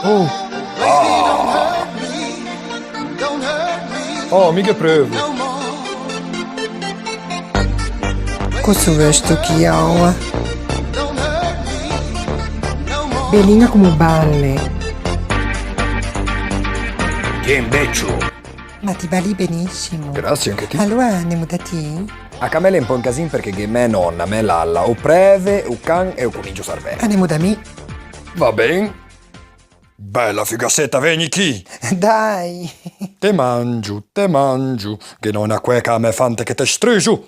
Oh, oh, mica prövo. Cosa veste che ha? Bellina come balle. Che beccio. Ma ti balli benissimo. Grazie anche ti. Allora andiamo da te? A Camela è un po' un casino perché che me nonna, me lalla, o preve, o can e o comincio sarvè. Andiamo da me. Va bene? Bella figassetta, vieni chi? Dai. Te mangio, che non ha quella me fante che te strigiu.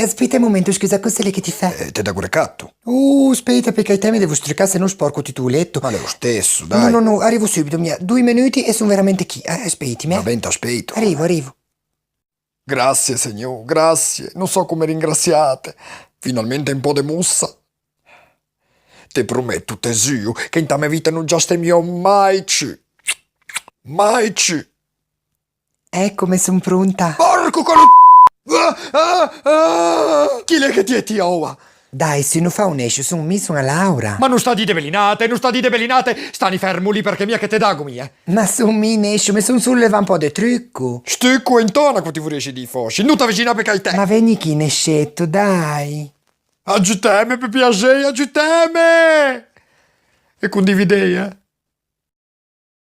Aspetta un momento, scusa, cos'è lei che ti fa? Te da pure catto. Aspetta, perché a te mi devo stricare se non sporco tutto il letto. Ma è lo stesso, dai. No, arrivo subito, mia. 2 minuti e sono veramente chi. Aspettimi. Va bene, t'aspetto. Arrivo. Grazie, signor, grazie. Non so come ringraziate. Finalmente un po' di mussa. Te prometto, tesio, che in ta mia vita non già stemio mai ci. Mai ci. Come sono pronta. Porco con Chi è che ti è tia? Dai, se non fa un esce, sono a Laura. Ma non sta di debelinate, stani fermo lì perché mia che te dagomi, Ma sono esce, mi sono solo levato un po' di trucco. Stucco in tonaco ti vorresti di fosci, non t'avvicina perché hai te. Ma vieni chi ne scetto, dai. Aggiuteme per piacere, aggiuteme! E condividei,